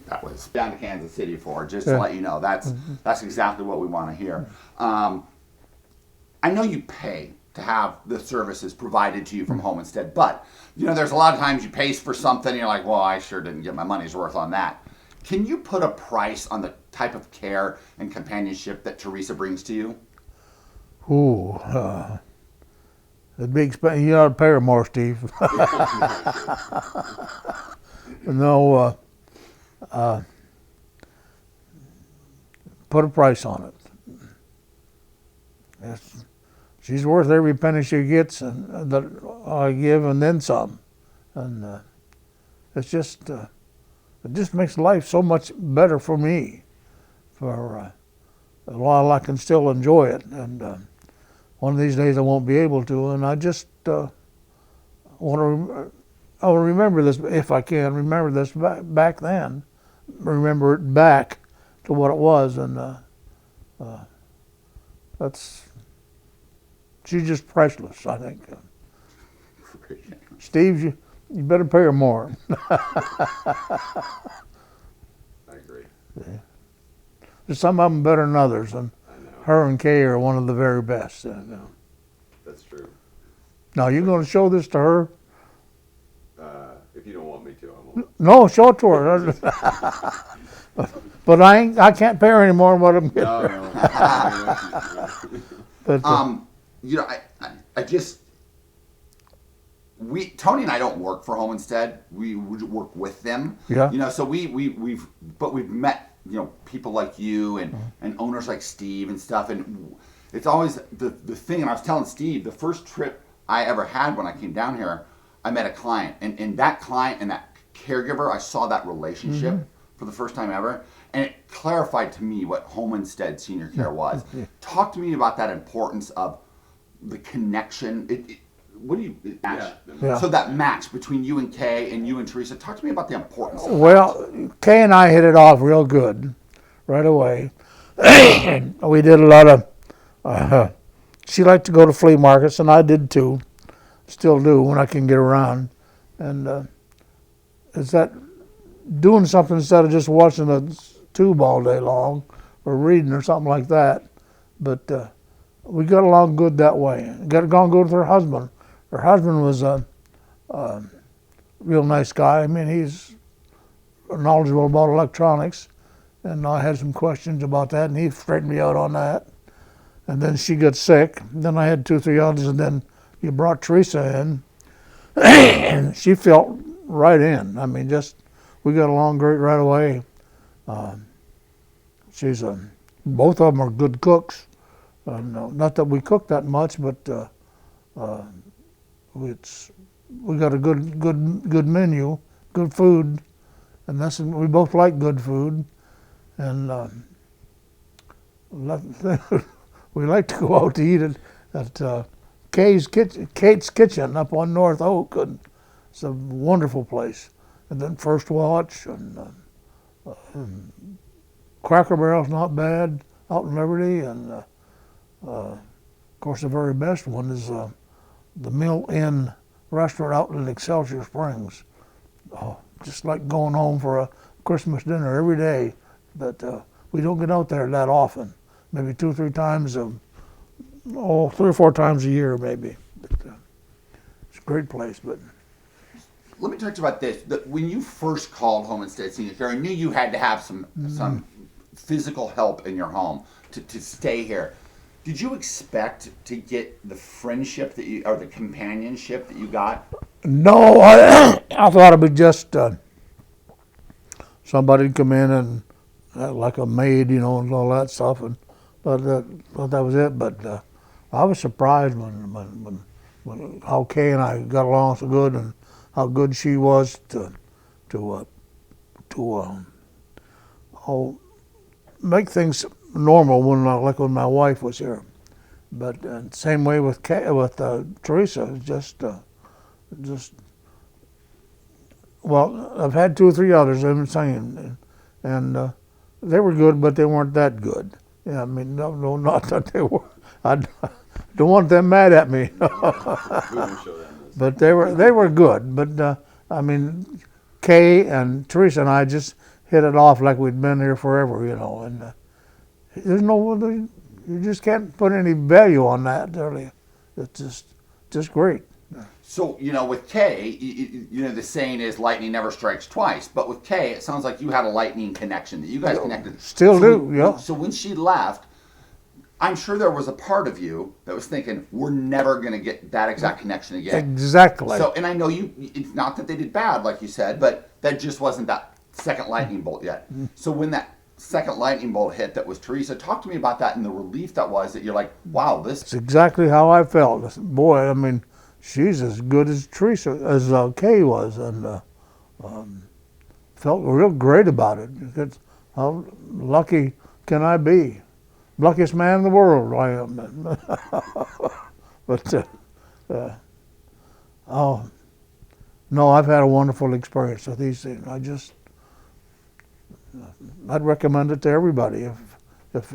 that was down to Kansas City for, just to let you know. That's exactly what we want to hear. I know you pay to have the services provided to you from home instead, but there's a lot of times you pay for something and you're like, well, I sure didn't get my money's worth on that. Can you put a price on the type of care and companionship that Teresa brings to you? Ooh, it'd be expensive. You ought to pay her more, Steve. No, put a price on it. She's worth every penny she gets, and that I give, and then some. And it just makes life so much better for me. For while I can still enjoy it, and one of these days I won't be able to, and I just I'll remember this, if I can remember this back then, remember it back to what it was, and she's just priceless, I think. Steve, you better pay her more. I agree. Yeah. There's some of them better than others, and her and Kay are one of the very best. That's true. Now, you going to show this to her? If you don't want me to, I won't. No, show it to her. But I can't pay her any more than what I'm getting. No. But, Tony and I don't work for Home Instead. We work with them. Yeah. So we've met, people like you and owners like Steve and stuff. And it's always the thing. And I was telling Steve, the first trip I ever had when I came down here, I met a client. And that client and that caregiver, I saw that relationship for the first time ever. And it clarified to me what Home Instead Senior Care was. Talk to me about that importance of the connection. What do you match? Yeah. So that match between you and Kay and you and Teresa. Talk to me about the importance of Well, Kay and I hit it off real good right away. We did a lot of. She liked to go to flea markets, and I did too. Still do when I can get around. And it's that doing something instead of just watching a tube all day long or reading or something like that. But we got along good that way. Got along good with her husband. Her husband was a real nice guy. I mean, he's knowledgeable about electronics, and I had some questions about that, and he straightened me out on that. And then she got sick. Then I had 2 or 3 others, and then you brought Teresa in, and she felt right in. I mean, we got along great right away. Both of them are good cooks. Not that we cook that much, but we got a good menu, good food, and we both like good food, and we like to go out to eat at Kate's Kitchen up on North Oak, and it's a wonderful place. And then First Watch and Cracker Barrel's not bad out in Liberty, and of course the very best one is the Mill Inn restaurant out in Excelsior Springs. Just like going home for a Christmas dinner every day, but we don't get out there that often. Maybe 2 or 3 times 3 or 4 times a year maybe. But, it's a great place. But let me talk to you about this. When you first called Home Instead Senior Care, I knew you had to have some physical help in your home to stay here. Did you expect to get the friendship or the companionship that you got? No, I thought it'd be just somebody'd come in and like a maid, and all that stuff, and but thought that was it. But I was surprised when how Kay and I got along so good, and how good she was to make things normal when my wife was here. But same way with Teresa, just well, I've had 2 or 3 others I've been saying, and they were good, but they weren't that good. Yeah, I mean, no, not that they were. I don't want them mad at me. But they were good. But I mean, Kay and Teresa and I just hit it off like we'd been here forever, you know. And there's no, you just can't put any value on that, really. It's just great. So, with Kay, the saying is lightning never strikes twice. But with Kay, it sounds like you had a lightning connection, that you guys connected. Still So do, yeah. So when she left, I'm sure there was a part of you that was thinking, we're never going to get that exact connection again. Exactly. So, and I know it's not that they did bad, like you said, but that just wasn't that second lightning bolt yet. So when that second lightning bolt hit, that was Teresa, talk to me about that and the relief that was, that you're like, wow, this. It's exactly how I felt. I said, boy, I mean, she's as good as Teresa, as Kay was, and felt real great about it. Because how lucky can I be? Luckiest man in the world I am. But oh no, I've had a wonderful experience with these things. I'd recommend it to everybody if